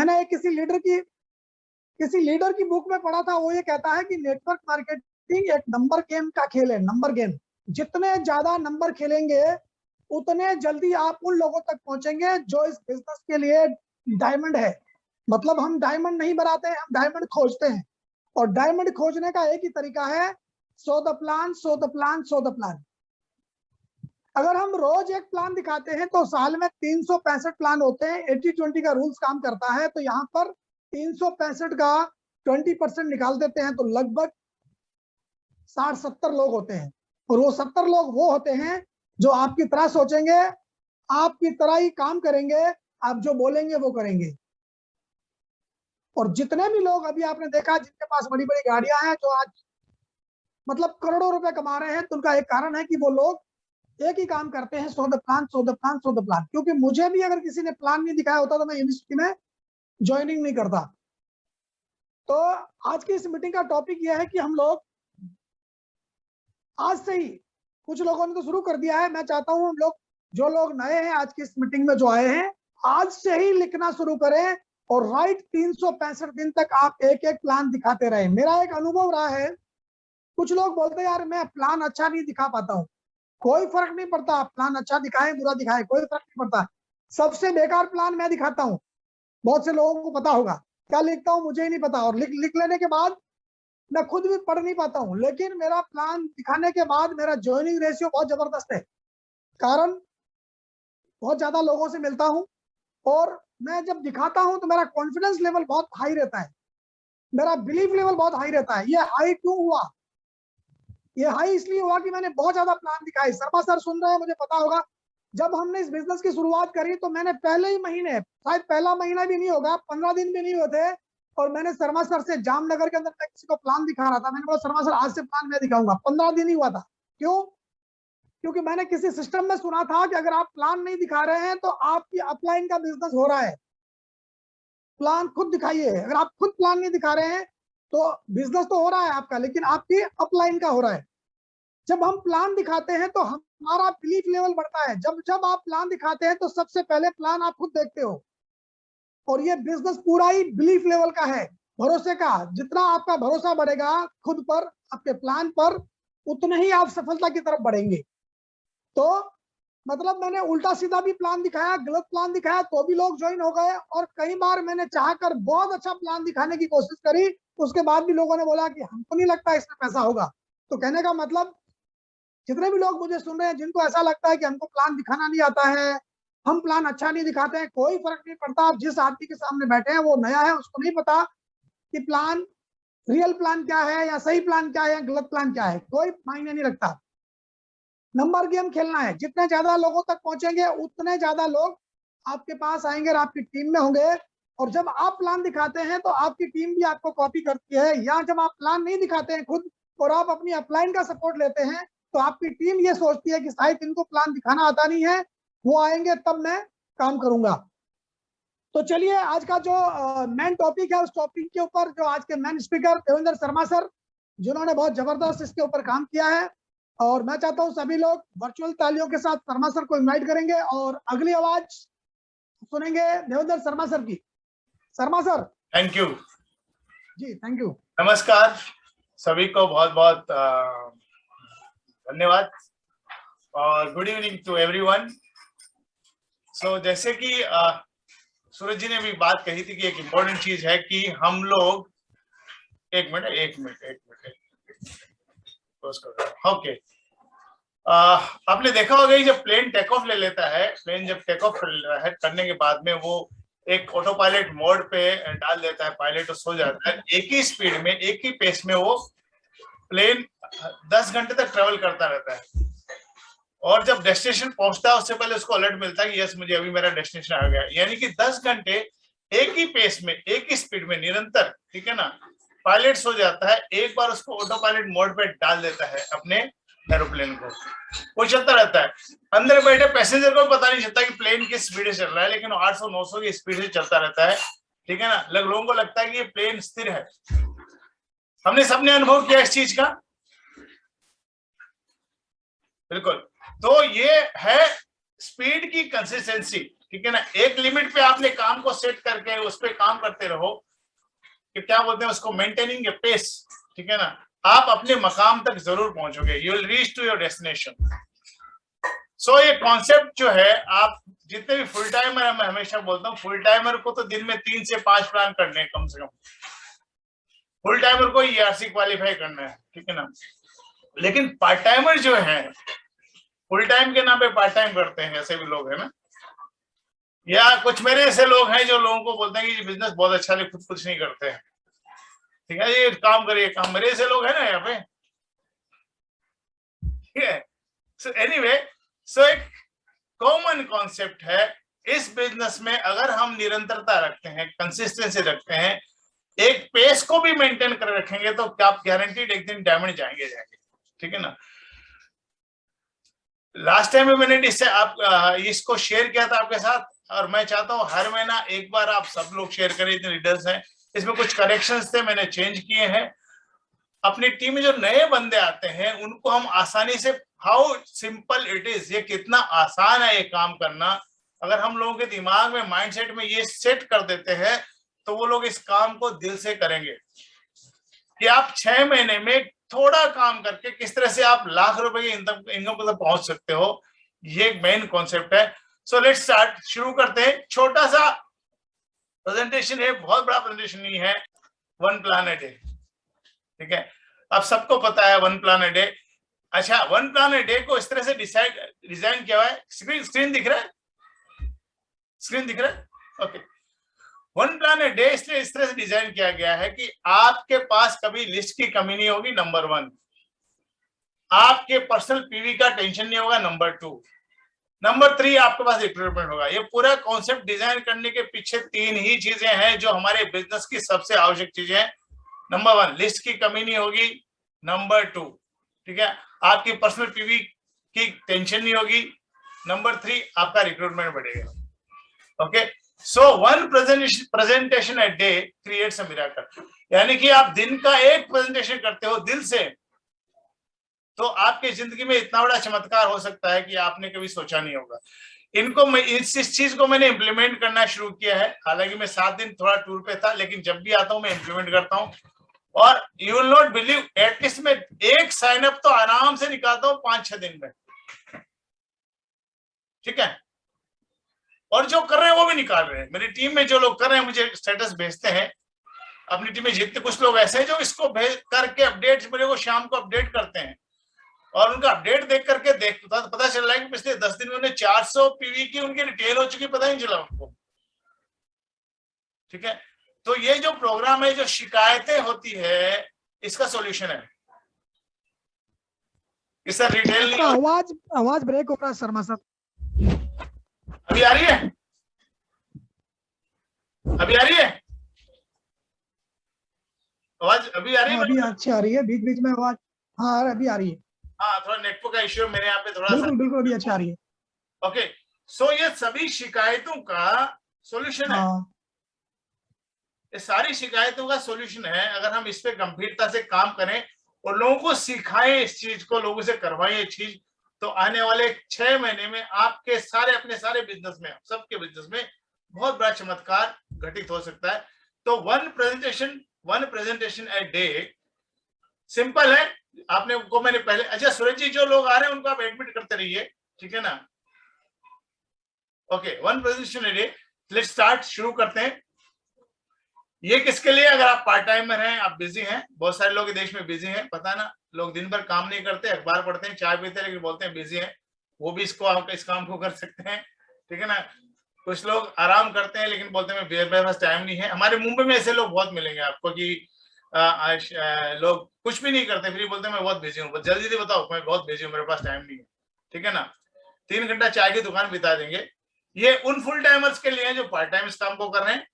मैंने किसी लीडर की बुक में पढ़ा था, वो ये कहता है कि नेटवर्क मार्केटिंग एक नंबर गेम का खेल है, नंबर गेम। जितने ज्यादा नंबर खेलेंगे उतने जल्दी आप उन लोगों तक पहुंचेंगे जो इस बिजनेस के लिए डायमंड है। मतलब हम डायमंड नहीं बनाते हैं, हम डायमंड खोजते हैं। और डायमंड खोजने का एक ही तरीका है, so the plan, so the plan, so the plan. अगर हम रोज एक प्लान दिखाते हैं तो साल में 365 प्लान होते हैं। 80-20 का रूल्स काम करता है। तो यहाँ पर 365 का 20% निकाल देते हैं तो लगभग 60-70 लोग होते हैं। और वो 70 लोग वो होते हैं जो आपकी तरह सोचेंगे, आपकी तरह ही काम करेंगे, आप जो बोलेंगे वो करेंगे। और जितने भी लोग अभी आपने देखा जिनके पास बड़ी बड़ी गाड़ियां हैं, जो आज मतलब करोड़ों रुपए कमा रहे हैं, तो उनका एक कारण है कि वो लोग एक ही काम करते हैं, so the plan, so the plan, so the plan. क्योंकि मुझे भी अगर किसी ने प्लान नहीं दिखाया होता तो मैं यूनिवर्सिटी में ज्वाइनिंग नहीं करता। तो आज की इस मीटिंग का टॉपिक यह है कि हम लोग आज से ही, कुछ लोगों ने तो शुरू कर दिया है, मैं चाहता हूं हम लोग जो लोग नए हैं आज की इस मीटिंग में जो आए हैं, आज से ही लिखना शुरू करें और राइट 365 दिन तक आप एक एक प्लान दिखाते रहे। मेरा एक अनुभव रहा है, कुछ लोग बोलते हैं यार मैं प्लान अच्छा नहीं दिखा पाता हूँ। कोई फर्क नहीं पड़ता, प्लान अच्छा दिखाए बुरा दिखाए, कोई फर्क नहीं पड़ता। सबसे बेकार प्लान मैं दिखाता हूँ। बहुत से लोगों को पता होगा क्या लिखता हूँ, मुझे ही नहीं पता। और लिख लेने के बाद मैं खुद भी पढ़ नहीं पाता हूँ। लेकिन मेरा प्लान दिखाने के बाद मेरा ज्वाइनिंग रेशियो बहुत जबरदस्त है। कारण बहुत ज्यादा लोगों से मिलता हूँ और मैं जब दिखाता हूँ तो मेरा कॉन्फिडेंस लेवल बहुत हाई रहता है, मेरा बिलीफ लेवल बहुत हाई रहता है। ये हाई क्यों हुआ? ये हाई इसलिए हुआ कि मैंने बहुत ज्यादा प्लान दिखाए। शर्मा सर सुन रहे हैं, मुझे पता होगा जब हमने इस बिजनेस की शुरुआत करी तो मैंने पहले ही महीने, शायद पहला महीना भी नहीं होगा, 15 दिन भी नहीं होते, और मैंने शर्मा सर से जामनगर के अंदर मैं किसी को प्लान दिखा रहा था। मैंने बोला शर्मा सर आज से प्लान मैं दिखाऊंगा। 15 दिन ही हुआ था। क्यों? क्योंकि मैंने किसी सिस्टम में सुना था कि अगर आप प्लान नहीं दिखा रहे हैं तो आपकी अपलाइन का बिजनेस हो रहा है। प्लान खुद दिखाइए। अगर आप खुद प्लान नहीं दिखा रहे हैं तो बिजनेस तो हो रहा है आपका, लेकिन आपकी अपलाइन का हो रहा है। जब हम प्लान दिखाते हैं तो हमारा बिलीफ लेवल बढ़ता है। जब जब आप प्लान दिखाते हैं तो सबसे पहले प्लान आप खुद देखते हो। और ये बिजनेस पूरा ही बिलीफ लेवल का है, भरोसे का। जितना आपका भरोसा बढ़ेगा खुद पर, आपके प्लान पर, उतने ही आप सफलता की तरफ बढ़ेंगे। तो मतलब मैंने उल्टा सीधा भी प्लान दिखाया, गलत प्लान दिखाया तो भी लोग ज्वाइन हो गए। और कई बार मैंने चाहकर बहुत अच्छा प्लान दिखाने की कोशिश करी, उसके बाद भी लोगों ने बोला कि हमको नहीं लगता इसमें पैसा होगा। तो कहने का मतलब, जितने भी लोग मुझे सुन रहे हैं जिनको ऐसा लगता है कि हमको प्लान दिखाना नहीं आता है, हम प्लान अच्छा नहीं दिखाते हैं, कोई फर्क नहीं पड़ता। आप जिस आदमी के सामने बैठे हैं वो नया है, उसको नहीं पता कि प्लान, रियल प्लान क्या है या सही प्लान क्या है या गलत प्लान क्या है, कोई मायने नहीं रखता। नंबर गेम खेलना है। जितने ज्यादा लोगों तक पहुंचेंगे उतने ज्यादा लोग आपके पास आएंगे और आपकी टीम में होंगे। और जब आप प्लान दिखाते हैं तो आपकी टीम भी आपको कॉपी करती है। या जब आप प्लान नहीं दिखाते हैं खुद और आप अपनी अपलाइन का सपोर्ट लेते हैं तो आपकी टीम ये सोचती है कि शायद इनको प्लान दिखाना आता नहीं है, वो आएंगे तब मैं काम करूंगा। तो चलिए आज का जो मेन टॉपिक है, उस टॉपिक के ऊपर जो आज के main speaker Devendra Sharma sir, जिन्होंने बहुत जबरदस्त इसके ऊपर काम किया है। और मैं चाहता हूं सभी लोग वर्चुअल तालियों के साथ शर्मा सर को इनवाइट करेंगे और अगली आवाज सुनेंगे देवेंद्र शर्मा सर की। Sharma sir. Thank you ji, thank you. नमस्कार सभी को, बहुत बहुत धन्यवाद और good evening to everyone. So जैसे कि सूरज जी ने भी बात कही थी कि एक इम्पोर्टेंट चीज है कि हम लोग, एक मिनट ओके। आपने देखा होगा कि जब प्लेन टेक ऑफ ले लेता है, प्लेन जब टेक ऑफ करने के बाद में वो एक ऑटो पायलट मोड पे डाल देता है पायलट, तो सो जाता है। एक ही स्पीड में, एक ही पेस में वो प्लेन 10 घंटे तक ट्रेवल करता रहता है। और जब डेस्टिनेशन पहुंचता है उससे पहले उसको अलर्ट मिलता है कि यस मुझे अभी मेरा डेस्टिनेशन आ गया। यानी कि 10 घंटे एक ही पेस में, एक ही स्पीड में निरंतर, ठीक है ना, पायलट सो जाता है। एक बार उसको ऑटो पायलट मोड पे डाल देता है अपने एरोप्लेन को, वो चलता रहता है। अंदर बैठे पैसेंजर को पता नहीं चलता कि प्लेन किस स्पीड से चल रहा है, लेकिन 800-900 की स्पीड से चलता रहता है, ठीक है ना। लोगों को लगता है कि ये प्लेन स्थिर है। हमने सबने अनुभव किया इस चीज का, बिल्कुल। तो ये है स्पीड की कंसिस्टेंसी, ठीक है ना, एक लिमिट पे आपने काम को सेट करके उस पर काम करते रहो, कि क्या बोलते हैं उसको, मेंटेनिंग ए पेस, ठीक है ना, आप अपने मकाम तक जरूर पहुंचोगे, you will reach to your destination. So ये कॉन्सेप्ट जो है, आप जितने भी फुल टाइमर, मैं हमेशा बोलता हूँ फुल टाइमर को तो दिन में 3 से 5 प्लान करने हैं कम से कम, फुल टाइमर को ERC क्वालिफाई करना है, ठीक है ना। लेकिन पार्ट टाइमर जो है, फुल टाइम के नाम पे पार्ट टाइम करते हैं, ऐसे भी लोग है ना, या कुछ मेरे ऐसे लोग हैं जो लोगों को बोलते हैं कि बिजनेस बहुत अच्छा है, खुद कुछ नहीं करते हैं, ठीक है, ये काम करिए काम, मेरे ऐसे लोग हैं ना यहाँ पे, ठीक है। सो एनीवे, सो एक कॉमन कॉन्सेप्ट है इस बिजनेस में, अगर हम निरंतरता रखते हैं, कंसिस्टेंसी रखते हैं, एक पेस को भी मेंटेन कर रखेंगे, तो क्या आप गारंटीड एक दिन डायमंड जाएंगे, ठीक है ना। लास्ट टाइम में मैंने इससे आप इसको शेयर किया था आपके साथ, और मैं चाहता हूं हर महीना एक बार आप सब लोग शेयर करें, इतने लीडर्स हैं, इसमें कुछ करेक्शंस थे मैंने चेंज किए हैं। अपनी टीम में जो नए बंदे आते हैं उनको हम आसानी से, हाउ सिंपल इट इज, ये कितना आसान है ये काम करना, अगर हम लोगों के दिमाग में, माइंडसेट में ये सेट कर देते हैं, तो वो लोग इस काम को दिल से करेंगे। कि आप 6 महीने में थोड़ा काम करके किस तरह से आप लाख रुपए की इनकम तक पहुंच सकते हो, ये मेन कॉन्सेप्ट है। सो लेट्स स्टार्ट, शुरू करते हैं। छोटा सा प्रेजेंटेशन है, बहुत बड़ा प्रेजेंटेशन नहीं है। 1 प्लान अ डे, ठीक है, अब सबको पता है 1 प्लान अ डे। अच्छा, 1 प्लान अ डे को इस तरह से डिजाइन किया हुआ है, स्क्रीन दिख रहा है, स्क्रीन दिख रहा है, ओके। 1 प्लान अ डे इसलिए इस तरह से डिजाइन किया गया है कि आपके पास कभी लिस्ट की कमी नहीं होगी, नंबर 1, आपके पर्सनल पीवी का टेंशन नहीं होगा, नंबर 2, नंबर 3 आपके पास रिक्रूटमेंट होगा। ये पूरा कॉन्सेप्ट डिजाइन करने के पीछे 3 ही चीजें हैं जो हमारे बिजनेस की सबसे आवश्यक चीजें हैं। नंबर 1, लिस्ट की कमी नहीं होगी, नंबर 2, ठीक है, आपकी पर्सनल पीवी की टेंशन नहीं होगी, नंबर 3, आपका रिक्रूटमेंट बढ़ेगा, okay. So 1 presentation a day creates a miracle, यानी कि आप दिन का एक प्रेजेंटेशन करते हो दिल से, तो आपकी जिंदगी में इतना बड़ा चमत्कार हो सकता है कि आपने कभी सोचा नहीं होगा। इनको मैं इस चीज को मैंने इम्प्लीमेंट करना शुरू किया है, हालांकि मैं 7 दिन थोड़ा टूर पे था, लेकिन जब भी आता हूं मैं इम्प्लीमेंट करता हूं, और you will not believe, at least मैं एक साइन अप तो आराम से निकालता हूं 5-6 दिन में, ठीक है, और जो कर रहे हैं वो भी निकाल रहे हैं। मेरी टीम में जो लोग कर रहे हैं मुझे स्टेटस भेजते हैं, अपनी टीम में जितने कुछ लोग ऐसे हैं जो इसको भेज करके अपडेट मेरे को शाम को अपडेट करते हैं, और उनका अपडेट देख करके पता चल रहा है कि पिछले 10 दिन में उन्हें 400 पीवी की उनकी रिटेल हो चुकी, पता ही नहीं चला उनको, ठीक है। तो ये जो प्रोग्राम है, जो शिकायतें होती है, इसका सॉल्यूशन है। सर रिटेल नहीं, आवाज ब्रेक हो रहा है शर्मा सर, अभी आ रही है, अभी आ रही है आवाज, अभी आ रही है, अभी अच्छी आ रही है, बीच बीच में आवाज, हाँ अभी आ रही है, हाँ थोड़ा नेटवर्क का इश्यू मेरे यहाँ पे थोड़ा सा, बिल्कुल अभी अच्छी आ रही है, ओके। सो ये सभी शिकायतों का सॉल्यूशन है, ये सारी शिकायतों का सॉल्यूशन है, अगर हम इस पे गंभीरता से काम करें और लोगों को सिखाएं इस चीज को, लोगों से करवाएं ये चीज, तो आने वाले 6 महीने में आपके सारे, अपने सारे बिजनेस में, सबके बिजनेस में बहुत बड़ा चमत्कार घटित हो सकता है। तो 1 presentation a day सिंपल है, आपने को मैंने पहले, अच्छा सूरज जी जो लोग आ रहे हैं उनको आप एडमिट करते रहिए, ठीक है ना, okay. 1 presentation a day, let's start, शुरू करते हैं। ये किसके लिए, अगर आप पार्ट टाइमर हैं, आप बिजी हैं, बहुत सारे लोग देश में बिजी हैं, पता ना, लोग दिन भर काम नहीं करते, अखबार पढ़ते हैं, चाय पीते हैं, लेकिन बोलते हैं बिजी हैं, वो भी इस काम को कर सकते हैं, ठीक है ना। कुछ लोग आराम करते हैं लेकिन बोलते हैं मेरे पास टाइम नहीं है। हमारे मुंबई में ऐसे लोग बहुत मिलेंगे आपको कि लोग कुछ भी नहीं करते, फिर बोलते हैं मैं बहुत बिजी हूँ, जल्दी बताओ मैं बहुत बिजी हूँ, मेरे पास टाइम नहीं है, ठीक है ना। 3 घंटा चाय की दुकान बिता देंगे। ये उन फुल टाइमर्स के लिए है जो पार्ट टाइम इस काम को कर रहे हैं,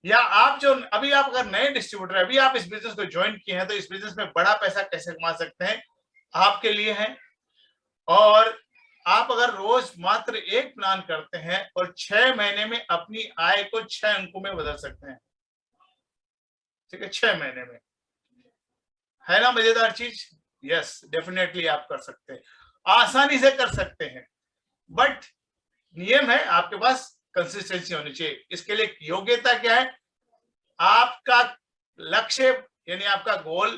या आप जो अभी आप अगर नए डिस्ट्रीब्यूटर है, अभी आप इस बिजनेस को ज्वाइन किए हैं, तो इस बिजनेस में बड़ा पैसा कैसे कमा सकते हैं, आपके लिए है। और आप अगर रोज मात्र एक प्लान करते हैं और 6 महीने में अपनी आय को 6 अंकों में बदल सकते हैं, ठीक है, 6 महीने में, है ना मजेदार चीज। यस डेफिनेटली आप कर सकते हैं, आसानी से कर सकते हैं, बट नियम है, आपके पास कंसिस्टेंसी होनी चाहिए। इसके लिए योग्यता क्या है? आपका लक्ष्य यानी आपका गोल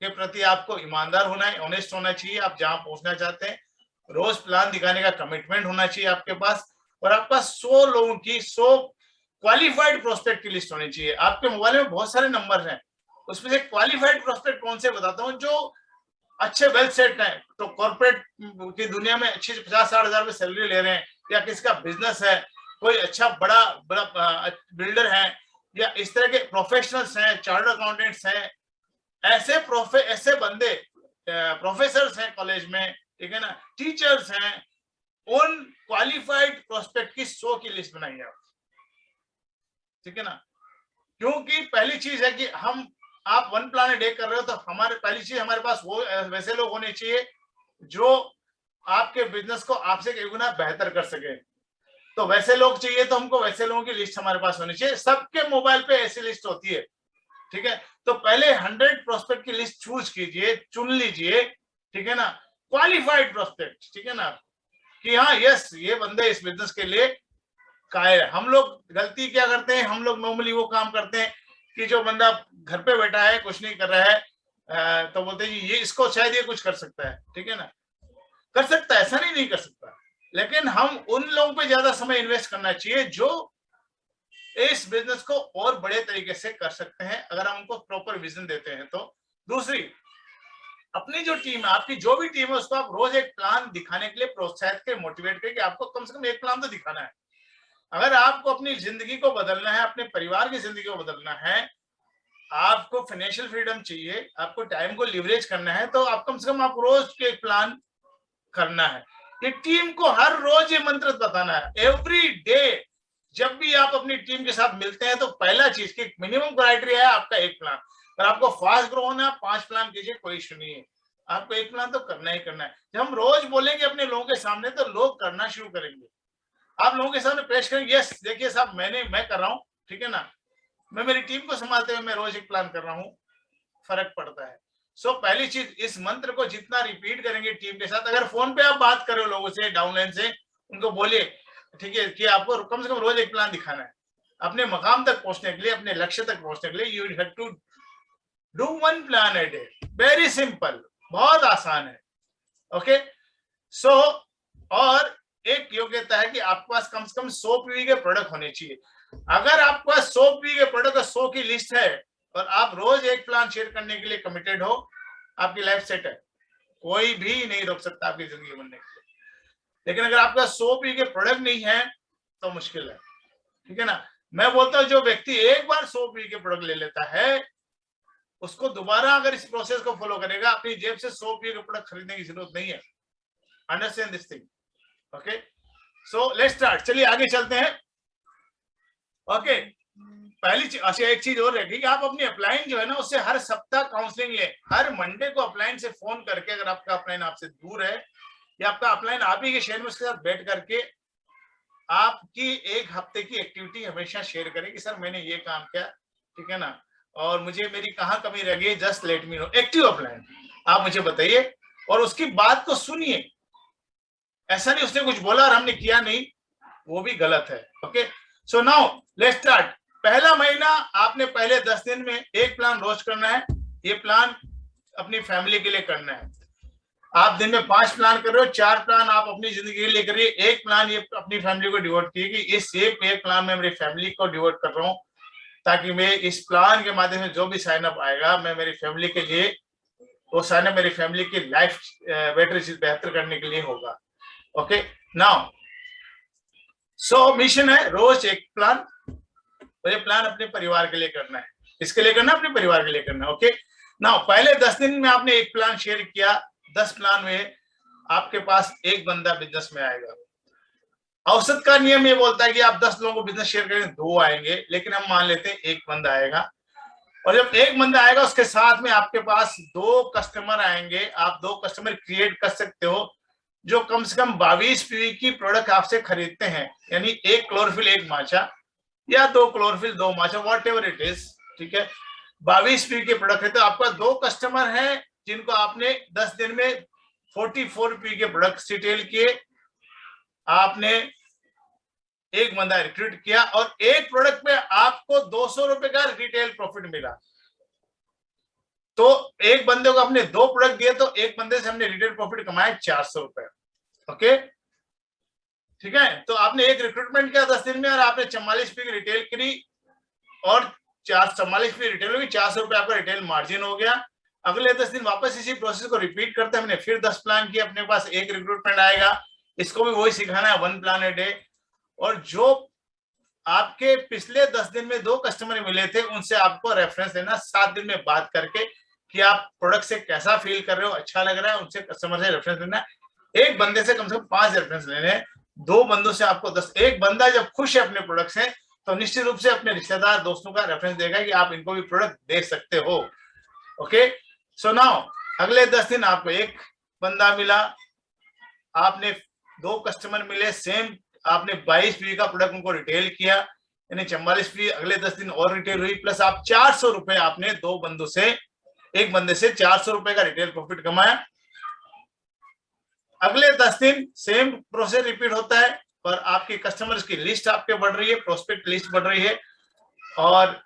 के प्रति आपको ईमानदार होना है, ऑनेस्ट होना चाहिए। आप जहां पहुंचना चाहते हैं रोज प्लान दिखाने का कमिटमेंट होना चाहिए आपके पास, और आपके पास 100 लोगों की 100 क्वालिफाइड प्रोस्पेक्ट की लिस्ट होनी चाहिए। आपके मोबाइल में बहुत सारे नंबर हैं, उसमें से क्वालिफाइड प्रोस्पेक्ट कौन से बताता हूँ, जो अच्छे वेल सेट है, तो कॉर्पोरेट की दुनिया में अच्छी 50-60 हजार में सैलरी ले रहे हैं, या किसका बिजनेस है, कोई अच्छा बड़ा बड़ा बिल्डर है, या इस तरह के प्रोफेशनल्स हैं, चार्टर्ड अकाउंटेंट्स हैं, ऐसे बंदे प्रोफेसर्स हैं कॉलेज में, ठीक है ना, टीचर्स हैं, उन क्वालिफाइड प्रोस्पेक्ट की 100 की लिस्ट बनाइए आप, ठीक है ना। क्योंकि पहली चीज है कि आप 1 प्लान ए डे कर रहे हो, तो पहली चीज हमारे पास वो वैसे लोग होने चाहिए जो आपके बिजनेस को आपसे 1 गुना बेहतर कर सके। तो वैसे लोग चाहिए, तो हमको वैसे लोगों की लिस्ट हमारे पास होनी चाहिए। सबके मोबाइल पे ऐसी लिस्ट होती है, ठीक है। तो पहले 100 प्रोस्पेक्ट की लिस्ट चूज कीजिए, चुन लीजिए, ठीक है ना, क्वालिफाइड प्रोस्पेक्ट, ठीक है ना, कि हाँ यस ये बंदे इस बिजनेस के लिए कायल है। हम लोग गलती क्या करते हैं, हम लोग नॉर्मली वो काम करते हैं कि जो बंदा घर पे बैठा है, कुछ नहीं कर रहा है, तो बोलते हैं ये इसको शायद ये कुछ कर सकता है, ठीक है ना, कर सकता है, ऐसा नहीं कर सकता, लेकिन हम उन लोगों पे ज्यादा समय इन्वेस्ट करना चाहिए जो इस बिजनेस को और बड़े तरीके से कर सकते हैं, अगर हम उनको प्रॉपर विजन देते हैं तो। दूसरी, अपनी जो टीम है, आपकी जो भी टीम है, उसको आप रोज एक प्लान दिखाने के लिए प्रोत्साहित करें, मोटिवेट करें कि आपको कम से कम एक प्लान तो दिखाना है। अगर आपको अपनी जिंदगी को बदलना है, अपने परिवार की जिंदगी को बदलना है, आपको फाइनेंशियल फ्रीडम चाहिए, आपको टाइम को लिवरेज करना है, तो आप कम से कम आप रोज के प्लान करना है। ये टीम को हर रोज ये मंत्र बताना है, एवरी डे। जब भी आप अपनी टीम के साथ मिलते हैं, तो पहला चीज की मिनिमम क्राइटेरिया है आपका 1 प्लान। अगर आपको फास्ट ग्रो होना है, 5 प्लान कीजिए, कोई इशू नहीं है, आपको 1 प्लान तो करना ही करना है। जब हम रोज बोलेंगे अपने लोगों के सामने, तो लोग करना शुरू करेंगे। आप लोगों के सामने पेश करेंगे, यस देखिए साहब मैं कर रहा हूँ, ठीक है ना, मैं मेरी टीम को संभालते हुए मैं रोज एक प्लान कर रहा हूँ, फर्क पड़ता है। सो पहली चीज, इस मंत्र को जितना रिपीट करेंगे टीम के साथ, अगर फोन पे आप बात कर रहे हो लोगों से डाउनलाइन से, उनको बोलिए, ठीक है, कि आपको कम से कम रोज एक प्लान दिखाना है अपने मकाम तक पहुंचने के लिए, अपने लक्ष्य तक पहुंचने के लिए। You have to do 1 plan a day, very simple, बहुत आसान है, ओके। सो और एक योग्यता है कि आपके पास कम से कम 100 पीवी के प्रोडक्ट होने चाहिए। अगर आपके पास 100 पीवी के प्रोडक्ट और 100 की लिस्ट है, और आप रोज एक प्लान शेयर करने के लिए कमिटेड हो, आपकी लाइफ सेट है, कोई भी नहीं रोक सकता आपकी जिंदगी बनने के लिए। लेकिन अगर आपका 100 पी के प्रोडक्ट नहीं है, तो मुश्किल है, ठीक है ना। मैं बोलता हूं, जो व्यक्ति एक बार 100 पी के प्रोडक्ट ले लेता है, उसको दोबारा अगर इस प्रोसेस को फॉलो करेगा, अपनी जेब से 100 पी के प्रोडक्ट खरीदने की जरूरत नहीं है। Understand this thing, okay. So let's start, चलिए आगे चलते हैं, ओके। पहली चीज, अच्छा एक चीज और रहेगी कि आप अपनी अपलाइन जो है ना, उससे हर सप्ताह काउंसलिंग ले। हर मंडे को अपलाइन से फोन करके, अगर आपका अपलाइन आपसे दूर है, या आपका अपलाइन आप ही के शहर में, उसके साथ बैठ करके आपकी 1 हफ्ते की एक्टिविटी हमेशा शेयर करें कि सर मैंने ये काम किया, ठीक है ना, और मुझे मेरी कहाँ कमी रह गई, just let me know. Active upline, आप मुझे बताइए, और उसकी बात को सुनिए। ऐसा नहीं उसने कुछ बोला और हमने किया नहीं, वो भी गलत है, okay. So now let's start. पहला महीना आपने पहले 10 दिन में 1 प्लान रोज करना है। ये प्लान अपनी फैमिली के लिए करना है। आप दिन में 5 प्लान कर रहे हो, 4 प्लान आप अपनी जिंदगी के लिए करिए, 1 प्लान ये अपनी फैमिली को डिवोट कीजिए कि इस एक प्लान में मेरी फैमिली को डिवोट कर रहा हूँ, ताकि मैं इस प्लान के माध्यम से जो भी साइन अप आएगा, मैं मेरी फैमिली के लिए, वो साइन अप मेरी फैमिली की लाइफ बेहतर करने के लिए होगा, ओके। नाउ सो मिशन है रोज 1 प्लान, और ये प्लान अपने परिवार के लिए करना है। इसके लिए करना, अपने परिवार के लिए करना, ओके। नाउ पहले 10 दिन में आपने 1 प्लान शेयर किया, 10 प्लान में आपके पास 1 बंदा बिजनेस में आएगा। औसत का नियम ये बोलता है कि आप 10 लोगों को बिजनेस शेयर करेंगे, 2 आएंगे, लेकिन हम मान लेते हैं 1 बंदा आएगा। और जब 1 बंदा आएगा, उसके साथ में आपके पास 2 कस्टमर आएंगे। आप 2 कस्टमर क्रिएट कर सकते हो जो कम से कम 22 पीवी की प्रोडक्ट आपसे खरीदते हैं, यानी 1 क्लोरोफिल 1 माचा, या 2 chlorophyll 2 matcha, what ever it is, ठीक है। 22 पीवी के प्रोडक्ट है, तो आपका 2 कस्टमर हैं जिनको आपने 10 दिन में 44 पीवी के प्रोडक्ट रिटेल किए, आपने एक बंदा रिक्रूट किया और एक प्रोडक्ट पे आपको 200 रुपए का रिटेल प्रॉफिट मिला। तो एक बंदे को हमने 2 प्रोडक्ट दिए तो एक बंदे से हमने रिटेल प्रॉफिट कमाया 400 रुपए। ओके, ठीक है। तो आपने एक रिक्रूटमेंट किया 10 दिन में और आपने 44 की रिटेल करी और 44 की रिटेल होगी, 400 रुपए आपका रिटेल मार्जिन हो गया। अगले 10 दिन वापस इसी प्रोसेस को रिपीट करते हैं, हमने फिर 10 प्लान किया, अपने पास एक रिक्रूटमेंट आएगा, इसको भी वही सिखाना है, 1 प्लान ए डे। और जो आपके पिछले 10 दिन में 2 कस्टमर मिले थे उनसे आपको रेफरेंस लेना, 7 दिन में बात करके कि आप प्रोडक्ट से कैसा फील कर रहे हो, अच्छा लग रहा है, उनसे कस्टमर से रेफरेंस लेना। एक बंदे से कम 5 रेफरेंस लेने, 2 बंदों से आपको 10। एक बंदा जब खुश है अपने प्रोडक्ट से तो निश्चित रूप से अपने रिश्तेदार दोस्तों का रेफरेंस देगा कि आप इनको भी प्रोडक्ट दे सकते हो। ओके, सो नाउ अगले 10 दिन आपको एक बंदा मिला, आपने 2 कस्टमर मिले, सेम आपने 22 पी का प्रोडक्ट उनको रिटेल किया, यानी 44 पी। अगले 10 दिन और रिटेल हुई, प्लस आप 400 रुपए आपने 2 बंदों से, एक बंदे से 400 रुपए का रिटेल प्रॉफिट कमाया। अगले 10 दिन सेम प्रोसेस रिपीट होता है और आपके कस्टमर्स की लिस्ट आपके बढ़ रही है, प्रोस्पेक्ट लिस्ट बढ़ रही है और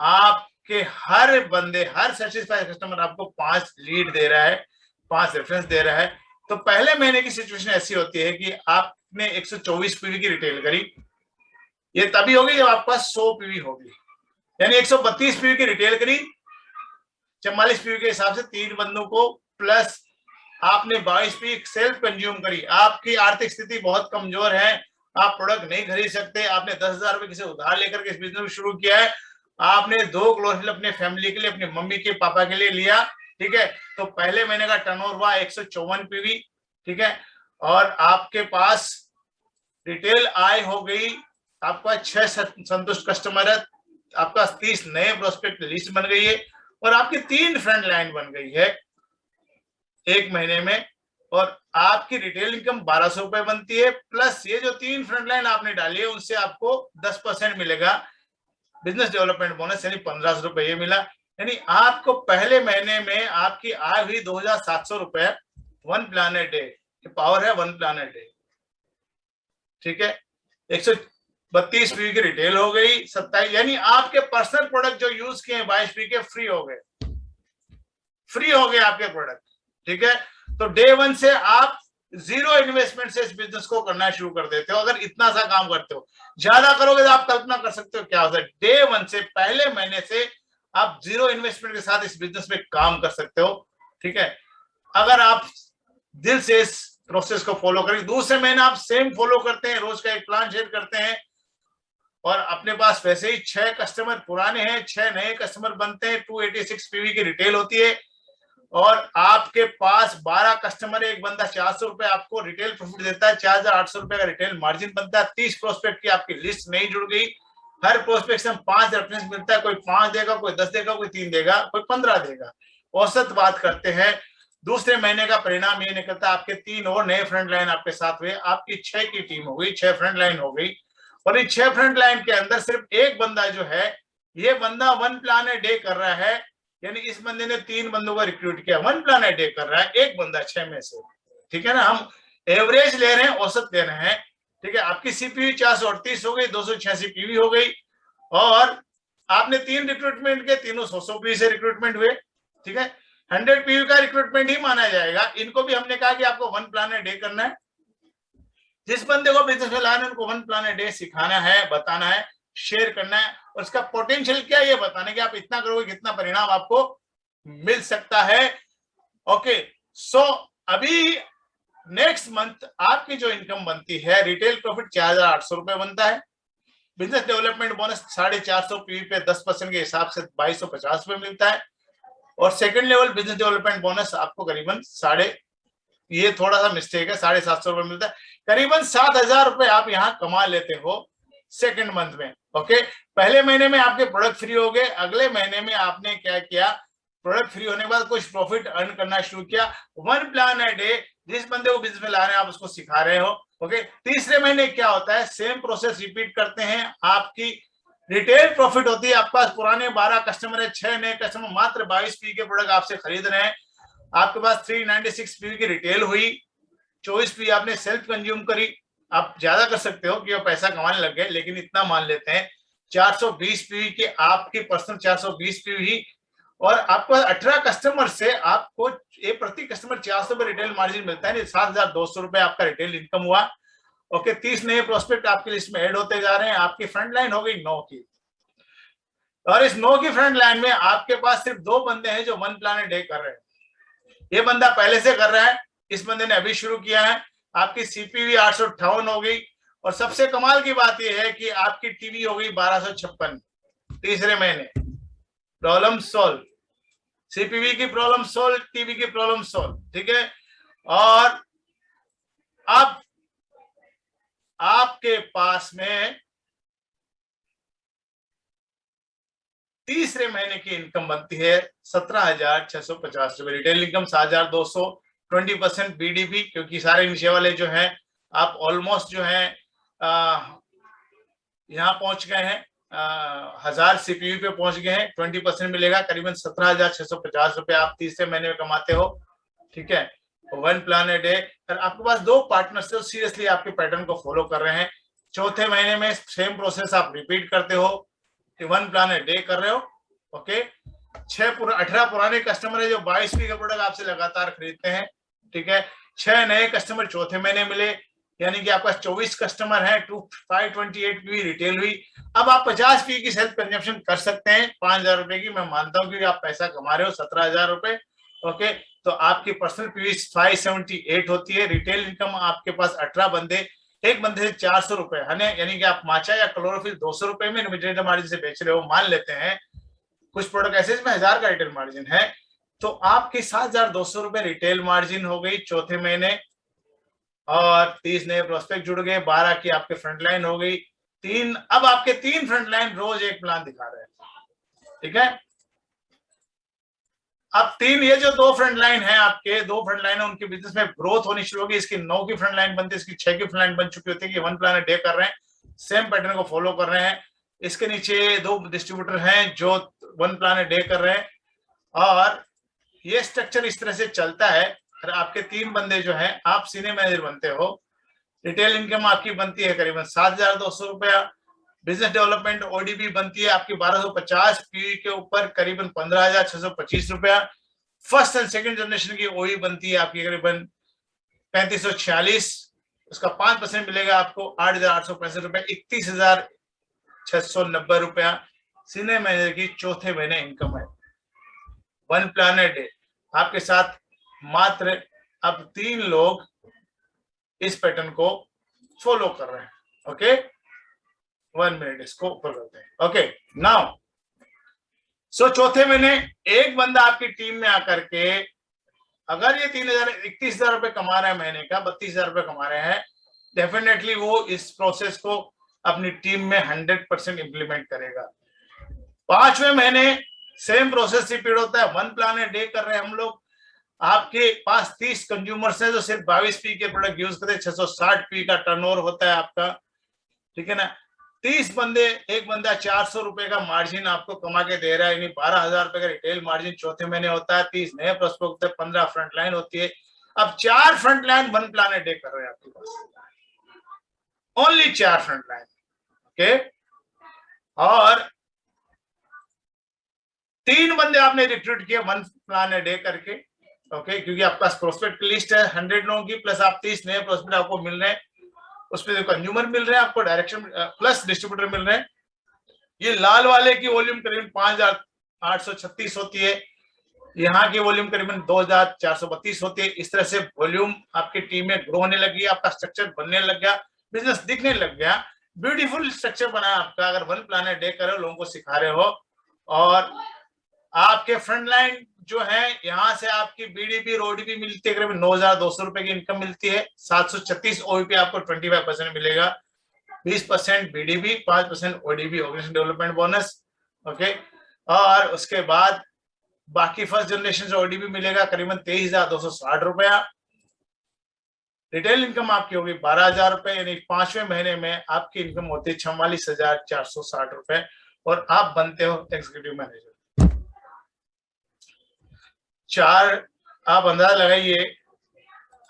आपके हर बंदे, हर सेटिस्फाइड कस्टमर आपको 5 लीड दे रहा है, 5 रेफरेंस दे रहा है। तो पहले महीने की सिचुएशन ऐसी होती है कि आपने 124 पीवी की रिटेल करी, ये तभी होगी जब आपके पास 100 पीवी होगी, यानी 132 पीवी की रिटेल करी 44 पीवी के हिसाब से 3 बंदों को, प्लस आपने 22 पी सेल्फ कंज्यूम करी। आपकी आर्थिक स्थिति बहुत कमजोर है, आप प्रोडक्ट नहीं खरीद सकते, आपने 10,000 रुपए किसी उधार लेकर के इस बिजनेस में शुरू किया है, आपने 2 क्लोजल अपने फैमिली के लिए, अपनी मम्मी के पापा के लिए लिया, ठीक है। तो पहले महीने का टर्नओवर हुआ 154 पीवी, ठीक है, और आपके पास रिटेल आय हो गई, आपका 6 संतुष्ट कस्टमर है, आपका 30 नए प्रोस्पेक्ट लिस्ट बन गई है और आपकी 3 फ्रंट लाइन बन गई है एक महीने में, और आपकी रिटेल इनकम 1200 रुपए बनती है, प्लस ये जो 3 फ्रंट लाइन आपने डाली है उनसे आपको 10% मिलेगा बिजनेस डेवलपमेंट बोनस, यानी 1500 रुपए ये मिला। यानी आपको पहले महीने में आपकी आय हुई 2700 रुपए, 1 प्लान डे, पावर है 1 प्लान डे, ठीक है। 132 पी की रिटेल हो गई, 27, यानी आपके पर्सनल प्रोडक्ट जो यूज किए 22 पी के फ्री हो गए, फ्री हो गए आपके प्रोडक्ट, ठीक है। तो डे 1 से आप 0 इन्वेस्टमेंट से इस बिजनेस को करना शुरू कर देते हो। अगर इतना सा काम करते हो, ज्यादा करोगे तो आप कल्पना कर सकते हो क्या होता है। डे 1 से, पहले महीने से आप 0 इन्वेस्टमेंट के साथ इस बिजनेस में काम कर सकते हो, ठीक है, अगर आप दिल से इस प्रोसेस को फॉलो करें। दूसरे महीने आप सेम फॉलो करते हैं, रोज का एक प्लान शेयर करते हैं और अपने पास वैसे ही 6 कस्टमर पुराने हैं, 6 नए कस्टमर बनते हैं, 286 पीवी की रिटेल होती है और आपके पास 12 कस्टमर है, एक बंदा 400 रुपए आपको रिटेल प्रॉफिट देता है, 4800 रुपए का रिटेल मार्जिन बनता है। 30 प्रोस्पेक्ट की आपकी लिस्ट नहीं जुड़ गई, हर प्रोस्पेक्ट से 5 रेफरेंस मिलता है, कोई 5 देगा, कोई 10 देगा, कोई 3 देगा, कोई 15 देगा, औसत बात करते हैं। दूसरे महीने का परिणाम ये निकलता है आपके 3 और नए फ्रंट लाइन आपके साथ हुए, आपकी 6 की टीम हो गई, 6 फ्रंट लाइन हो गई और इस 6 फ्रंट लाइन के अंदर सिर्फ एक बंदा जो है, ये बंदा 1 प्लान ए डे कर रहा है, यानी इस बंदे ने 3 बंदों को रिक्रूट किया, 1 प्लान ए डे कर रहा है एक बंदा 6 में से, ठीक है ना। हम एवरेज ले रहे हैं, औसत ले रहे हैं, ठीक है। आपकी सीपीवी 438 हो गई, 286 पीवी हो गई और आपने 3 रिक्रूटमेंट के, तीनों 100 पीवी से रिक्रूटमेंट हुए, ठीक है। 100 पीवी का रिक्रूटमेंट ही माना जाएगा। इनको भी हमने कहा कि आपको 1 प्लान ए डे करना है, जिस बंदे को बिजनेस में लाना है उनको 1 प्लान ए डे सिखाना है, बताना है, शेयर करना है और उसका पोटेंशियल क्या है ये बताने कि आप इतना करोगे कितना परिणाम आपको मिल सकता है। ओके, सो अभी नेक्स्ट मंथ आपकी जो इनकम बनती है, रिटेल प्रॉफिट 4800 रुपए बनता है, बिजनेस डेवलपमेंट बोनस 450 पीवी पे 10% के हिसाब से 2250 रुपए मिलता है और second level business development bonus आपको करीबन ये थोड़ा सा मिस्टेक है, 750 रुपए मिलता है, करीबन 7000 रुपए आप यहाँ कमा लेते हो सेकंड मंथ में। ओके, पहले महीने में आपके प्रोडक्ट फ्री हो गए, अगले महीने में आपने क्या किया, प्रोडक्ट फ्री होने के बाद कुछ प्रॉफिट अर्न करना शुरू किया। 1 प्लान ए डे, जिस बंदे को बिजनेस में ला रहे हैं आप उसको सिखा रहे हो। ओके, तीसरे महीने क्या होता है, सेम प्रोसेस रिपीट करते हैं, आपकी रिटेल प्रॉफिट होती है, आपके पास पुराने 12 कस्टमर है, 6 नए कस्टमर मात्र 22 पी के प्रोडक्ट आपसे खरीद रहे हैं, आपके पास 396 पी की रिटेल हुई, 24 पी आपने सेल्फ कंज्यूम करी, आप ज्यादा कर सकते हो कि वो पैसा कमाने लग गए, लेकिन इतना मान लेते हैं 420 पीवी की आपकी पर्सनल 420 पीवी, और आपको 18 कस्टमर से आपको एक प्रति कस्टमर 400 रुपए रिटेल मार्जिन मिलता है, 7,200 रुपए आपका रिटेल इनकम हुआ। ओके, 30 नए प्रोस्पेक्ट आपकी लिस्ट में ऐड होते जा रहे हैं। आपकी फ्रंट लाइन हो गई 9 की, और इस 9 की फ्रंट लाइन में आपके पास सिर्फ 2 बंदे हैं जो वन प्लान डे कर रहे हैं। ये बंदा पहले से कर रहा है, इस बंदे ने अभी शुरू किया है। आपकी सीपीवी 858 हो गई, और सबसे कमाल की बात यह है कि आपकी टीवी हो गई 1256 तीसरे महीने। प्रॉब्लम सोल्व, सीपीवी की प्रॉब्लम सोल्व, टीवी की प्रॉब्लम सोल्व, ठीक है। और अब आपके पास में तीसरे महीने की इनकम बनती है 17,650 रुपए, रिटेल इनकम 7,200, 20% बीडीपी, क्योंकि सारे नीचे वाले जो हैं आप ऑलमोस्ट जो है यहाँ पहुंच गए हैं, 1000 सीपीयू पे पहुंच गए हैं। 20% मिलेगा, करीबन 17,650 रुपए आप तीसरे महीने में कमाते हो, ठीक है। वन प्लान ए डे, आपके पास 2 पार्टनर्स है, सीरियसली आपके पैटर्न को फॉलो कर रहे हैं। चौथे महीने में सेम प्रोसेस आप रिपीट करते हो, वन प्लान ए डे कर रहे हो। ओके, 18 पुराने कस्टमर है जो 22 पी का प्रोडक्ट आपसे लगातार खरीदते हैं, ठीक है। 6 नए कस्टमर चौथे महीने मिले, यानी कि आपका 24 कस्टमर है, 528 पी रिटेल हुई। अब आप 50 पी की सेल्फ कंजम्पशन कर सकते हैं 5,000 रुपए की, मैं मानता हूं कि आप पैसा कमा रहे हो 17,000 रुपए। ओके, तो आपकी पर्सनल पीवी 578 होती है। रिटेल इनकम आपके पास 18 बंदे, एक बंदे से 400 रुपए, यानी कि आप माचा या क्लोरोफिल 200 रुपए में लिमिटेड मार्जिन से बेच रहे हो, मान लेते हैं। कुछ प्रोडक्ट ऐसे इसमें 1000 का रिटेल मार्जिन है, तो आपकी 7,200 रुपए रिटेल मार्जिन हो गई चौथे महीने, और 30 नए प्रोस्पेक्ट जुड़ गए, 12 की आपके फ्रंट लाइन हो गई। अब आपके 3 फ्रंट लाइन रोज एक प्लान दिखा रहे हैं, ठीक है। अब 3, ये जो 2 फ्रंट लाइन है आपके, 2 फ्रंट लाइन है, उनके बिजनेस में ग्रोथ होनी शुरू होगी। इसकी 9 की फ्रंट लाइन बनती है, इसकी 6 की फ्रंट लाइन बन चुकी होती है कि वन प्लान डे कर रहे हैं, सेम पैटर्न को फॉलो कर रहे हैं। इसके नीचे 2 डिस्ट्रीब्यूटर हैं जो वन प्लान डे कर रहे हैं, और ये स्ट्रक्चर इस तरह से चलता है। और आपके 3 बंदे जो हैं, आप सीनियर मैनेजर बनते हो, रिटेल इनकम आपकी बनती है करीबन 7,200 रुपया, बिजनेस डेवलपमेंट ओडीबी बनती है आपकी 1250 पी के ऊपर करीबन 15,625 रुपया। फर्स्ट एंड सेकंड जनरेशन की ओई बनती है आपकी करीबन 3546, उसका 5% मिलेगा आपको 8,865 रुपए, 31,690 रुपया सीनियर मैनेजर की चौथे महीने इनकम है। वन प्लान डे आपके साथ मात्र अब 3 लोग इस पैटर्न को फॉलो कर रहे हैं। ओके, 1 मिनट इसको ऊपर करते हैं। ओके, नाउ सो चौथे महीने एक बंदा आपकी टीम में आकर के, अगर ये 31,000 रुपए कमा रहे हैं महीने का, 32,000 रुपए कमा रहे हैं, डेफिनेटली वो इस प्रोसेस को अपनी टीम में 100% इंप्लीमेंट करेगा। 5वें महीने सेम प्रोसेस रिपीट होता है, वन प्लान डे कर रहे हैं हम लोग। आपके पास 30 कंज्यूमर्स हैं जो सिर्फ 22 पी के प्रोडक्ट यूज करते हैं, 660 पी का टर्नओवर होता है आपका, ठीक है ना। 30 बंदे, एक बंदा 400 रुपए का मार्जिन आपको कमा के दे रहा है, यानी 12,000 रुपए का रिटेल मार्जिन चौथे महीने होता है। 30 नए प्रोस्पेक्ट होते हैं, 15 फ्रंट लाइन होती है। अब 4 front line one plan day कर रहे हैं आपके पास, ओनली 4 फ्रंट लाइन, ओके। और 3 बंदे आपने रिक्रूट किए वन प्लान डे करके, ओके, क्योंकि आपके पास प्रोस्पेक्ट लिस्ट है 100 लोगों की, प्लस आप 30 नए प्रोस्पेक्ट आपको मिल रहे हैं, उसमें कंज्यूमर मिल रहे हैं आपको, डायरेक्शन प्लस डिस्ट्रीब्यूटर मिल रहे हैं। ये लाल वाले की वॉल्यूम करीबन 5,836 होती है, यहाँ की वॉल्यूम करीबन 2,432 होती है। इस तरह से वॉल्यूम आपकी टीम में ग्रो होने लगी, आपका स्ट्रक्चर बनने लग गया, बिजनेस दिखने लग गया, ब्यूटीफुल स्ट्रक्चर बना आपका। अगर वन प्लान डे कर रहे हो, लोगों को सिखा रहे हो, और आपके फ्रंट लाइन जो है, यहाँ से आपकी बीडीपी और ओडीपी मिलती है, करीबन 9,200 रुपए की इनकम मिलती है। 736 ओईपी आपको 25% मिलेगा, 20% BDP, 5% ODB organisation development bonus, okay. और उसके बाद बाकी फर्स्ट जनरेशन से ओडीबी मिलेगा करीबन 23,260 रुपया। रिटेल इनकम आपकी होगी 12,000 रुपए, यानी 5वें महीने में आपकी इनकम होती है 44,460 रुपए, और आप बनते हो एग्जीक्यूटिव मैनेजर। 4, आप अंदाजा लगाइए,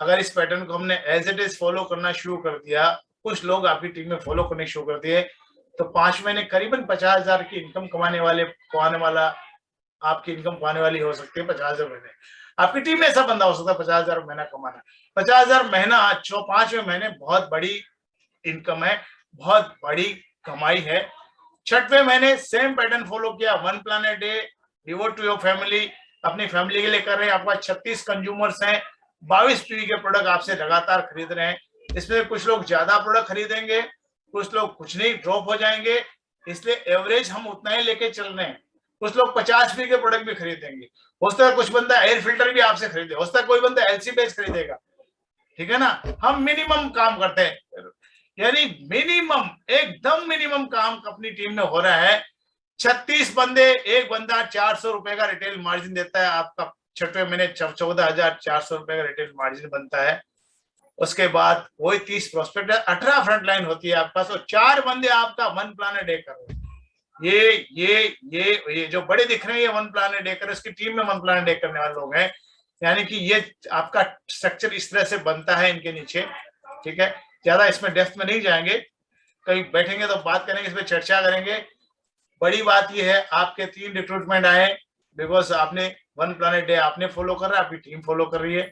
अगर इस पैटर्न को हमने एज इट इज फॉलो करना शुरू कर दिया कुछ लोग आपकी टीम में फॉलो करने शुरू कर दिए, तो 5 महीने करीबन 50,000 की इनकम कमाने वाला आपकी इनकम कमाने वाली हो सकती है 50,000 महीने। आपकी टीम में ऐसा बंदा हो सकता है 50,000 महीना कमाना। 50,000 महीना 5वें महीने बहुत बड़ी इनकम है, बहुत बड़ी कमाई है। 6वें महीने सेम पैटर्न फॉलो किया, 1 plan a day, devote to your family, अपनी फैमिली के लिए कर रहे हैं। आपके पास 36 कंज्यूमर्स हैं, 22 पीवी के प्रोडक्ट आपसे लगातार खरीद रहे हैं। इसमें कुछ लोग ज्यादा प्रोडक्ट खरीदेंगे, कुछ लोग कुछ नहीं, ड्रॉप हो जाएंगे, इसलिए एवरेज हम उतना ही लेके चल रहे हैं। कुछ लोग 50 पी के प्रोडक्ट भी खरीदेंगे, हो सकता है कुछ बंदा एयर फिल्टर भी आपसे खरीदे, हो सकता है कोई बंदा एलसी बेस खरीदेगा, ठीक है ना। हम मिनिमम काम करते हैं, यानी मिनिमम, एकदम मिनिमम काम अपनी टीम में हो रहा है। 36 बंदे, एक बंदा 400 रुपए का रिटेल मार्जिन देता है, आपका 6वें महीने 14,400 रुपए का रिटेल मार्जिन बनता है। उसके बाद वही 30 प्रोस्पेक्ट, 18 फ्रंट लाइन होती है आपके पास, और 4 बंदे आपका 1 प्लान अ डे कर रहे हैं। ये जो बड़े दिख रहे हैं, ये 1 प्लान अ डे कर, इसकी टीम में 1 प्लान अ डे करने वाले लोग हैं। यानी कि ये आपका स्ट्रक्चर इस तरह से बनता है इनके नीचे, ठीक है। ज्यादा इसमें डेप्थ में नहीं जाएंगे, कहीं बैठेंगे तो बात करेंगे, इसमें चर्चा करेंगे। बड़ी बात ये है, आपके 3 रिक्रूटमेंट आए, बिकॉज आपने 1 प्लान अ डे आपने फॉलो कर रहा है, आपकी टीम फॉलो कर रही है।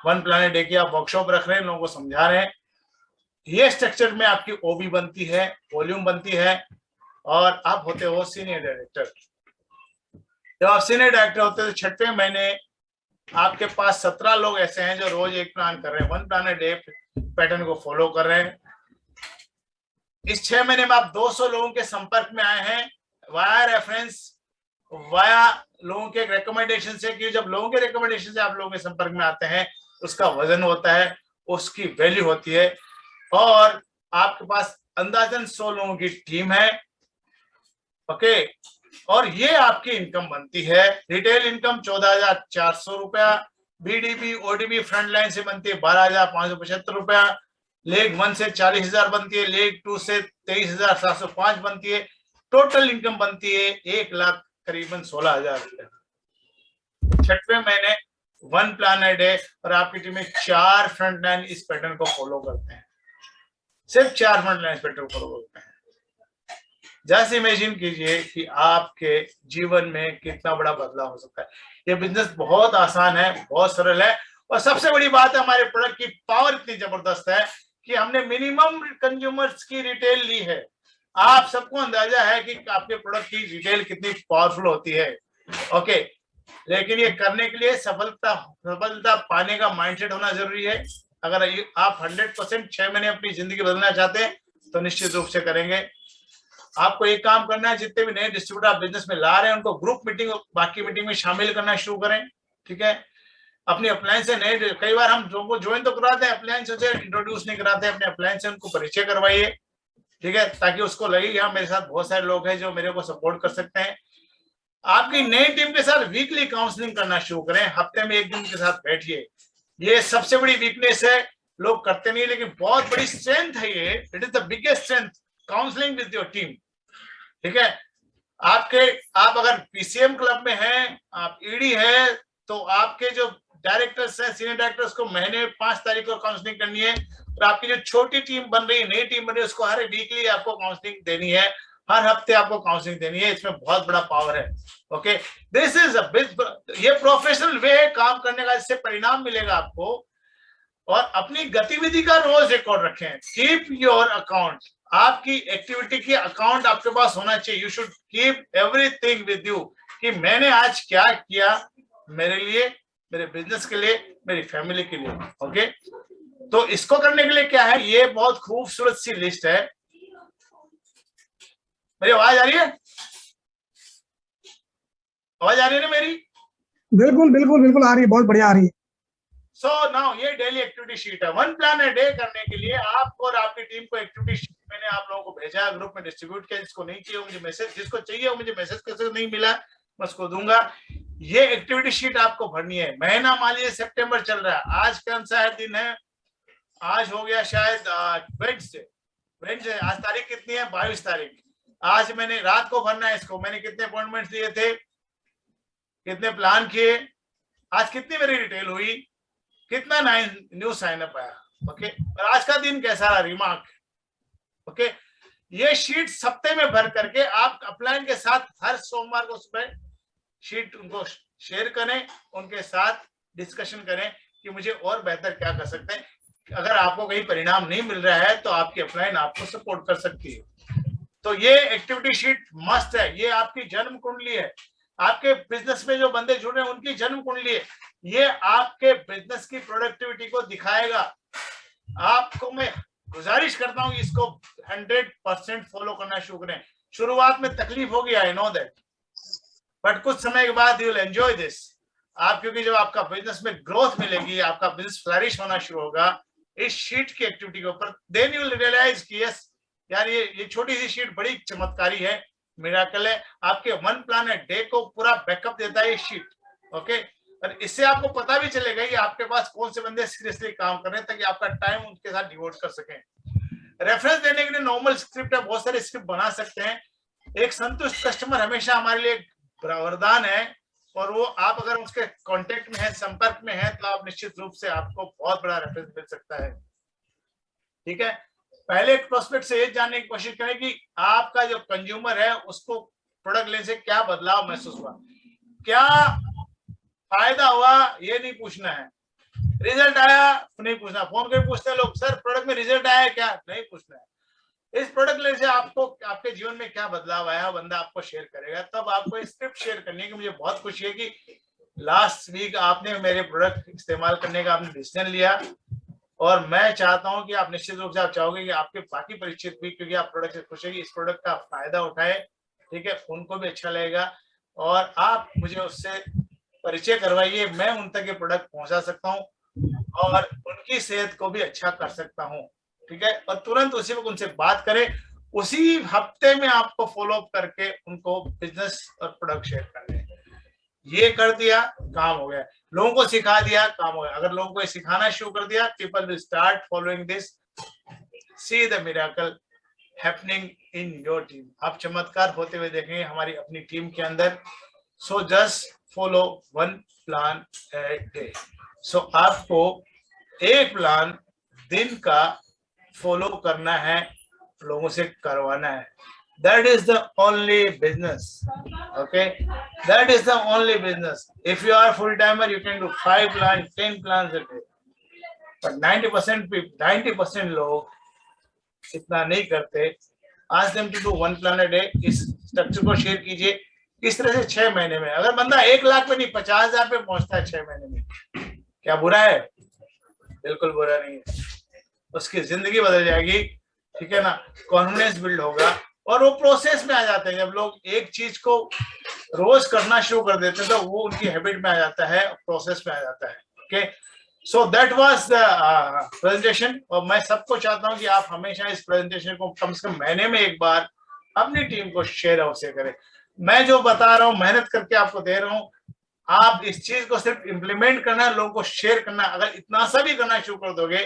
1 प्लान अ डे की आप वर्कशॉप रख रहे हैं, लोगों को समझा रहे हैं। ये स्ट्रक्चर में आपकी ओबी बनती है, वॉल्यूम बनती है, और आप होते हो सीनियर डायरेक्टर। जब आप सीनियर डायरेक्टर होते हैं तो 6वें महीने आपके पास 17 लोग ऐसे हैं जो रोज एक प्लान कर रहे हैं, 1 प्लान अ डे पैटर्न को फॉलो कर रहे हैं। इस 6 महीने में आप 200 लोगों के संपर्क में आए हैं, वाया रेफरेंस, वाया लोगों के रिकमेंडेशन से, कि जब लोगों के रिकमेंडेशन से आप लोगों के संपर्क में आते हैं, उसका वजन होता है, उसकी वैल्यू होती है। और आपके पास अंदाजन 100 लोगों की टीम है, ओके। और ये आपकी इनकम बनती है, रिटेल इनकम 14,400 रुपया, बीडीपी ओडीबी फ्रंट लाइन से बनती है 12,575 रुपया, लेग 1 से 40,000 बनती है, लेग 2 से 23,705 बनती है, टोटल इनकम बनती है 1 लाख करीबन 16,000 रुपया। 6वें महीने 1 प्लान अ डे, और आपकी टीम में 4 फ्रंट लाइन इस पैटर्न को फॉलो करते हैं, सिर्फ 4 फ्रंट लाइन इस पैटर्न को फॉलो करते हैं। जैसे इमेजिन कीजिए कि आपके जीवन में कितना बड़ा बदलाव हो सकता है। ये बिजनेस बहुत आसान है, बहुत सरल है, और सबसे बड़ी बात है, हमारे प्रोडक्ट की पावर इतनी जबरदस्त है कि हमने मिनिमम कंज्यूमर्स की रिटेल ली है। आप सबको अंदाजा है कि आपके प्रोडक्ट की रिटेल कितनी पावरफुल होती है, ओके। लेकिन ये करने के लिए सफलता पाने का माइंडसेट होना जरूरी है। अगर आप 100% 6 महीने अपनी जिंदगी बदलना चाहते हैं तो निश्चित रूप से करेंगे। आपको एक काम करना है, जितने भी नए डिस्ट्रीब्यूटर आप बिजनेस में ला रहे हैं, उनको ग्रुप मीटिंग, बाकी मीटिंग में शामिल करना शुरू करें, ठीक है। अपनी अप्लायंस से नए, कई बार हम लोगों को ज्वाइन तो कराते हैं, अप्लायंस से इंट्रोड्यूस नहीं कराते, अपने अप्लायंस से उनको परिचय करवाइए, ठीक है, ताकि उसको लगे यहाँ मेरे साथ बहुत सारे लोग हैं जो मेरे को सपोर्ट कर सकते हैं। आपकी नई टीम के साथ वीकली काउंसलिंग करना शुरू करें, हफ्ते में 1 दिन के साथ बैठिए। ये सबसे बड़ी वीकनेस है, लोग करते नहीं, लेकिन बहुत बड़ी स्ट्रेंथ है ये, it is the biggest strength, counselling with your team, ठीक है। आप अगर पीसीएम क्लब में हैं, आप ईडी है, तो आपके जो डायरेक्टर्स हैं, सीनियर डायरेक्टर्स को महीने 5 तारीख को काउंसलिंग करनी है, और आपकी जो छोटी टीम बन रही है, नई टीम बन रही है, उसको हर वीकली आपको काउंसलिंग देनी है, हर हफ्ते आपको काउंसलिंग देनी है। इसमें बहुत बड़ा पावर है, ओके। दिस इज ये प्रोफेशनल वे है काम करने का, इससे परिणाम मिलेगा आपको। और अपनी गतिविधि का रोज रिकॉर्ड रखें, कीप योर अकाउंट, आपकी एक्टिविटी की अकाउंट आपके पास होना चाहिए। You should keep everything with you, कि मैंने आज क्या किया मेरे लिए, मेरे बिजनेस के लिए, मेरी फैमिली के लिए, ओके। तो इसको करने के लिए क्या है, ये बहुत खूबसूरत सी लिस्ट है। मेरी आवाज आ रही है? आवाज आ रही है ना मेरी? बिल्कुल बिल्कुल बिल्कुल आ रही है, बहुत बढ़िया आ रही है। सो नाउ ये डेली एक्टिविटी शीट है। 1 प्लान अ डे करने के लिए आपको और आपकी टीम को एक्टिविटी शीट मैंने आप लोगों को भेजा, ग्रुप में डिस्ट्रीब्यूट किया। जिसको नहीं चाहिए मुझे मैसेज, जिसको चाहिए मुझे मैसेज कैसे नहीं मिला मैं उसको दूंगा। ये एक्टिविटी शीट आपको भरनी है। महीना मान लीजिए सितंबर चल रहा है, आज कौन सा है दिन है, आज हो गया शायद वेडनेसडे। आज तारीख कितनी है, 22 तारीख। आज मैंने रात को भरना है इसको। मैंने कितने अपॉइंटमेंट्स लिए थे, कितने प्लान किए, आज कितनी मेरी रिटेल हुई, कितना न्यू साइन अप आया, ओके, और आज का दिन कैसा रहा, रिमार्क। ओके, ये शीट सप्ताह में भर करके आप अपलाइन के साथ हर सोमवार को सुबह शीट उनको शेयर करें, उनके साथ डिस्कशन करें कि मुझे और बेहतर क्या कर सकते हैं। अगर आपको कहीं परिणाम नहीं मिल रहा है तो आपकी अपलाइन आपको सपोर्ट कर सकती है। तो ये एक्टिविटी शीट मस्ट है, ये आपकी जन्म कुंडली है, आपके बिजनेस में जो बंदे जुड़ रहे हैं उनकी जन्म कुंडली है, ये आपके बिजनेस की प्रोडक्टिविटी को दिखाएगा। आपको मैं गुजारिश करता हूँ इसको 100% फॉलो करना शुरू करें। शुरुआत में तकलीफ होगी, आई नो दैट, बट कुछ समय के बाद यू विल एंजॉय दिस। आप, क्योंकि जब आपका बिजनेस में ग्रोथ मिलेगी, आपका बिजनेस फ्लरिश होना शुरू होगा इस शीट की एक्टिविटी के ऊपर, देन यू विल रियलाइज कि यस यार ये छोटी सी शीट बड़ी चमत्कारी है, मिराकल है। आपके वन प्लान डे को पूरा बैकअप देता है ये शीट। ओके, और इससे आपको पता भी चलेगा कि आपके पास कौन से बंदे सीरियसली काम कर रहे हैं, ताकि आपका टाइम उनके साथ डिवोट कर सकें। रेफरेंस देने के लिए नॉर्मल स्क्रिप्ट है, बहुत सारे स्क्रिप्ट बना सकते हैं। एक संतुष्ट कस्टमर हमेशा हमारे लिए वरदान है, और वो आप अगर उसके कांटेक्ट में है, संपर्क में है, तो आप निश्चित रूप से आपको बहुत बड़ा रेफरेंस मिल सकता है। ठीक है, पहले एक प्रोस्पेक्ट से ये जानने की कोशिश करें कि आपका जो कंज्यूमर है उसको प्रोडक्ट लेने से क्या बदलाव महसूस हुआ, क्या फायदा हुआ, ये नहीं पूछना है। रिजल्ट आया नहीं पूछना, फोन करके पूछते हैं लोग, सर प्रोडक्ट में रिजल्ट आया क्या, नहीं पूछना है। इस प्रोडक्ट लेने से आपको आपके जीवन में क्या बदलाव आया, बंदा आपको शेयर करेगा। तब आपको स्क्रिप्ट शेयर करनी है कि मुझे बहुत खुशी है कि लास्ट वीक आपने मेरे प्रोडक्ट इस्तेमाल करने का आपने डिसीजन लिया, और मैं चाहता हूं कि आप निश्चित रूप से आप चाहोगे कि आपके बाकी परिचित भी, क्योंकि आप प्रोडक्ट से खुश है, इस प्रोडक्ट का फायदा उठाए। ठीक है, उनको भी अच्छा लगेगा, और आप मुझे उससे परिचय करवाइए, मैं उन तक ये प्रोडक्ट पहुंचा सकता हूं और उनकी सेहत को भी अच्छा कर सकता हूं। ठीक है, और तुरंत उसी वक्त उनसे बात करें, उसी हफ्ते में आपको फॉलो अप करके उनको बिजनेस और प्रोडक्ट शेयर करने। ये कर दिया, काम हो गया। लोगों को सिखा दिया, काम हो गया। अगर लोगों को सिखाना शुरू कर दिया, people will start following this, see the miracle happening in your team. आप चमत्कार होते हुए देखेंगे हमारी अपनी टीम के अंदर। So just follow one plan a day. So आपको एक प्लान दिन का फॉलो करना है, लोगों से करवाना है। That is the only business. Okay, that is the only business. If you are full timer, you can do 5 plans, 10 plans a day. But 90% लोग इतना नहीं करते। Ask them to do 1 plan a day. इस structure को share कीजिए। इस तरह से 6 महीने में अगर बंदा 1 लाख पे नहीं 50,000 पे पहुंचता है 6 महीने में, क्या बुरा है? बिल्कुल बुरा नहीं है। उसकी जिंदगी बदल जाएगी। ठीक है ना, कॉन्फिडेंस बिल्ड होगा, और वो प्रोसेस में आ जाते हैं। जब लोग एक चीज को रोज करना शुरू कर देते हैं तो वो उनकी हैबिट में आ जाता है, प्रोसेस में आ जाता है। Okay, so that was the presentation. और मैं सबको चाहता हूं कि आप हमेशा इस प्रेजेंटेशन को कम से कम महीने में एक बार अपनी टीम को शेयर अवश्य करें। मैं जो बता रहा हूँ मेहनत करके आपको दे रहा हूँ, आप इस चीज को सिर्फ इम्प्लीमेंट करना, लोगों को शेयर करना। अगर इतना सा भी करना शुरू कर दोगे,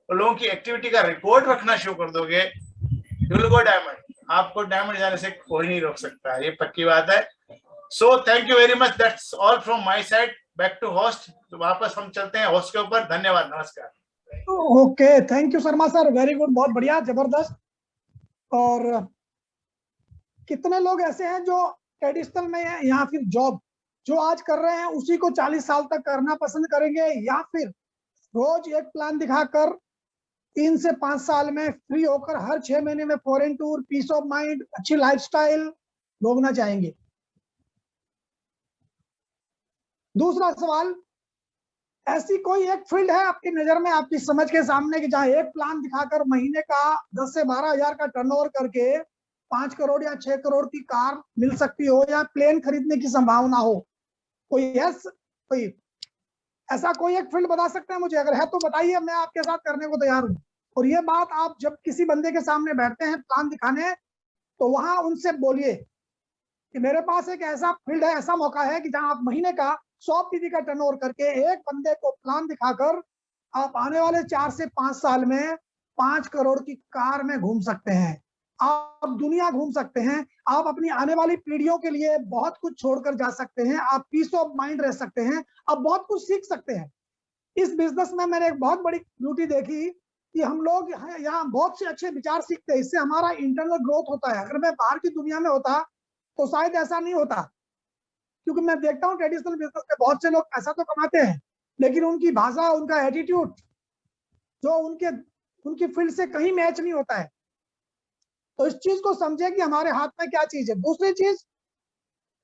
तो लोगों की एक्टिविटी का रिकॉर्ड रखना शुरू कर दोगे, यू विल गो डायमंड। आपको डायमंड जाने से कोई नहीं रोक सकता है, ये पक्की बात है। So thank you very much, that's all from my side. Back to host. तो वापस हम चलते हैं होस्ट के ऊपर। धन्यवाद, नमस्कार। Okay, thank you Sharma sir, very good, बहुत बढ़िया, जबरदस्त। और कितने लोग ऐसे हैं जो ट्रेडिशनल में है या फिर जॉब जो आज कर रहे हैं उसी को 40 साल तक करना पसंद करेंगे, या फिर रोज एक प्लान दिखाकर 3 से 5 साल में फ्री होकर हर 6 महीने में foreign tour, peace of mind, अच्छी लाइफस्टाइल भोगना चाहेंगे? दूसरा सवाल, ऐसी कोई एक फील्ड है आपकी नजर में, आपकी समझ के सामने, कि जहां एक प्लान दिखाकर महीने का 10 से 12 हजार का टर्नओवर करके 5 करोड़ या 6 करोड़ की कार मिल सकती हो, या प्लेन खरीदने की संभावना हो? कोई ऐसा कोई एक फील्ड बता सकते हैं मुझे? अगर है तो बताइए, मैं आपके साथ करने को तैयार हूँ। और ये बात आप जब किसी बंदे के सामने बैठते हैं प्लान दिखाने, तो वहां उनसे बोलिए कि मेरे पास एक ऐसा फील्ड है, ऐसा मौका है कि जहां आप महीने का 100 का टर्नओवर करके एक बंदे को प्लान दिखाकर आप आने वाले 4 से 5 साल में 5 करोड़ की कार में घूम सकते हैं, आप दुनिया घूम सकते हैं, आप अपनी आने वाली पीढ़ियों के लिए बहुत कुछ छोड़कर जा सकते हैं, आप पीस ऑफ माइंड रह सकते हैं, आप बहुत कुछ सीख सकते हैं। इस बिजनेस में मैंने एक बहुत बड़ी ब्यूटी देखी कि हम लोग यहाँ बहुत से अच्छे विचार सीखते हैं, इससे हमारा इंटरनल ग्रोथ होता है। अगर मैं बाहर की दुनिया में होता तो शायद ऐसा नहीं होता, क्योंकि मैं देखता हूँ ट्रेडिशनल बिजनेस में बहुत से लोग पैसा तो कमाते हैं, लेकिन उनकी भाषा, उनका एटीट्यूड जो उनकी फील्ड से कहीं मैच नहीं होता है। तो इस चीज को समझे कि हमारे हाथ में क्या चीज है। दूसरी चीज,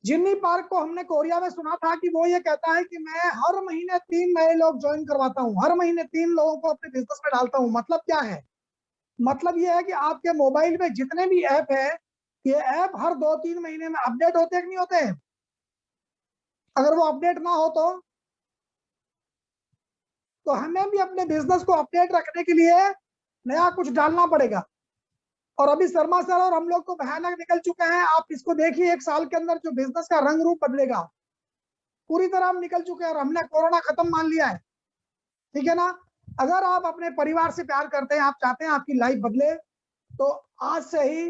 जिन्नी पार्क को हमने कोरिया में सुना था कि वो ये कहता है कि मैं हर महीने 3 नए लोग ज्वाइन करवाता हूँ, हर महीने 3 लोगों को अपने बिजनेस में डालता हूँ। मतलब क्या है? मतलब ये है कि आपके मोबाइल में जितने भी ऐप है, ये ऐप हर 2-3 महीने में अपडेट होते हैं कि नहीं होते हैं? अगर वो अपडेट ना हो तो हमें भी अपने बिजनेस को अपडेट रखने के लिए नया कुछ डालना पड़ेगा। और अभी शर्मा सर और हम लोग तो भयानक निकल चुके हैं। आप इसको देखिए, 1 साल के अंदर जो बिजनेस का रंग रूप बदलेगा, पूरी तरह हम निकल चुके हैं और हमने कोरोना खत्म मान लिया है। ठीक है ना? अगर आप अपने परिवार से प्यार करते हैं, आप चाहते हैं आपकी लाइफ बदले, तो आज से ही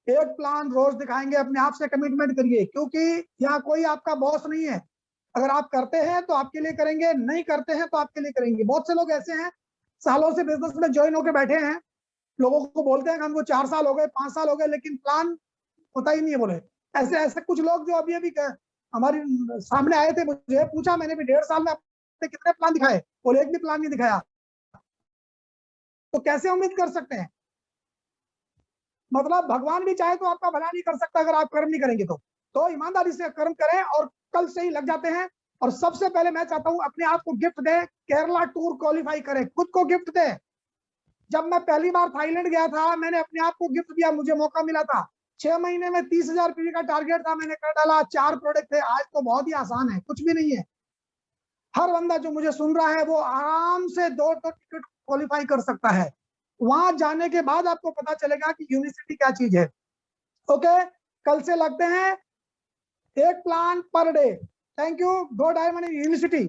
एक प्लान रोज दिखाएंगे, अपने आप से कमिटमेंट करिए, क्योंकि यहाँ कोई आपका बॉस नहीं है। अगर आप करते हैं तो आपके लिए करेंगे, नहीं करते हैं तो आपके लिए करेंगे। बहुत से लोग ऐसे हैं सालों से बिजनेस में ज्वाइन होकर बैठे हैं, लोगों को बोलते हैं कि हमको 4 साल हो गए, 5 साल हो गए, लेकिन प्लान होता ही नहीं है। बोले ऐसे कुछ लोग जो अभी हमारे सामने आए थे, मुझे पूछा, मैंने भी 1.5 साल में आपने कितने प्लान दिखाए? बोले एक भी प्लान नहीं दिखाया। तो कैसे उम्मीद कर सकते हैं? मतलब भगवान भी चाहे तो आपका भला नहीं कर सकता अगर आप कर्म नहीं करेंगे तो ईमानदारी से कर्म करें और कल से ही लग जाते हैं। और सबसे पहले मैं चाहता हूं अपने आप को गिफ्ट दें, केरला टूर क्वालिफाई करें, खुद को गिफ्ट दें। जब मैं पहली बार थाईलैंड गया था, मैंने अपने आप को गिफ्ट दिया, मुझे मौका मिला था। 6 महीने में 30,000 पीवी का टारगेट था, मैंने कर डाला। 4 प्रोडक्ट थे। आज तो बहुत ही आसान है, कुछ भी नहीं है। हर बंदा जो मुझे सुन रहा है वो आराम से 2 टिकट क्वालिफाई कर सकता है। वहां जाने के बाद आपको पता चलेगा कि यूनिवर्सिटी क्या चीज है। ओके, कल से लगते हैं 1 plan per day. Thank you. Go diamond university.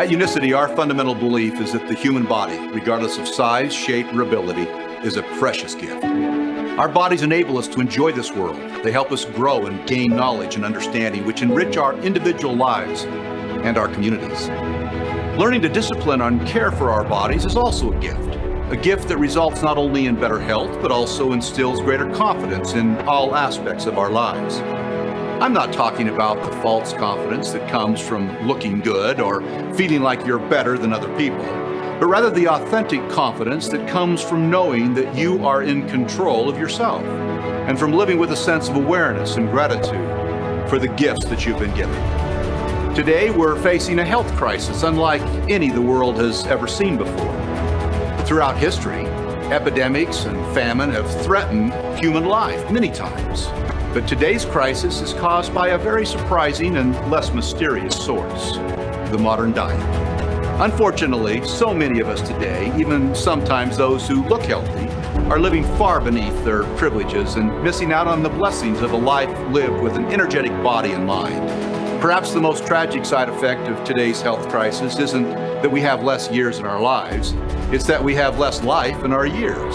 At Unicity, our fundamental belief is that the human body, regardless of size, shape, or ability, is a precious gift. Our bodies enable us to enjoy this world. They help us grow and gain knowledge and understanding, which enrich our individual lives and our communities. Learning to discipline and care for our bodies is also a gift that results not only in better health, but also instills greater confidence in all aspects of our lives. I'm not talking about the false confidence that comes from looking good or feeling like you're better than other people, but rather the authentic confidence that comes from knowing that you are in control of yourself and from living with a sense of awareness and gratitude for the gifts that you've been given. Today, we're facing a health crisis unlike any the world has ever seen before. Throughout history, epidemics and famine have threatened human life many times. But today's crisis is caused by a very surprising and less mysterious source, the modern diet. Unfortunately, so many of us today, even sometimes those who look healthy, are living far beneath their privileges and missing out on the blessings of a life lived with an energetic body and mind. Perhaps the most tragic side effect of today's health crisis isn't that we have less years in our lives, it's that we have less life in our years.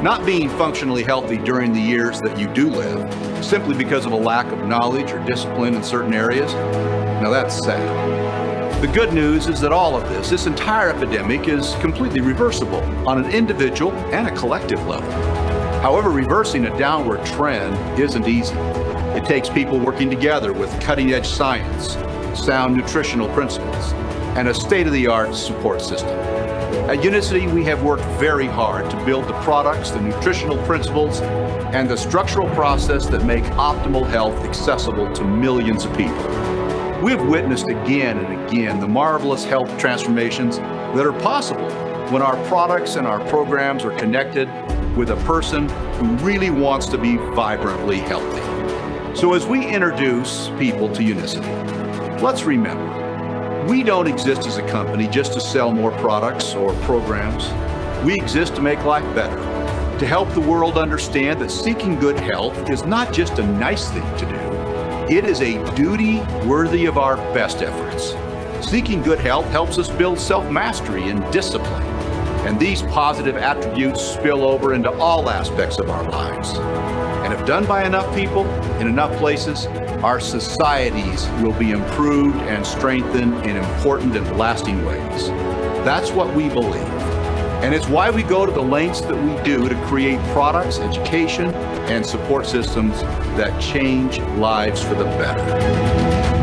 Not being functionally healthy during the years that you do live, simply because of a lack of knowledge or discipline in certain areas, now that's sad. The good news is that all of this entire epidemic is completely reversible on an individual and a collective level. However, reversing a downward trend isn't easy. It takes people working together with cutting-edge science, sound nutritional principles, and a state-of-the-art support system. At Unicity, we have worked very hard to build the products, the nutritional principles, and the structural process that make optimal health accessible to millions of people. We have witnessed again and again the marvelous health transformations that are possible when our products and our programs are connected with a person who really wants to be vibrantly healthy. So as we introduce people to Unicity, let's remember, we don't exist as a company just to sell more products or programs. We exist to make life better, to help the world understand that seeking good health is not just a nice thing to do. It is a duty worthy of our best efforts. Seeking good health helps us build self-mastery and discipline. And these positive attributes spill over into all aspects of our lives. And if done by enough people in enough places, our societies will be improved and strengthened in important and lasting ways. That's what we believe. And it's why we go to the lengths that we do to create products, education, and support systems that change lives for the better.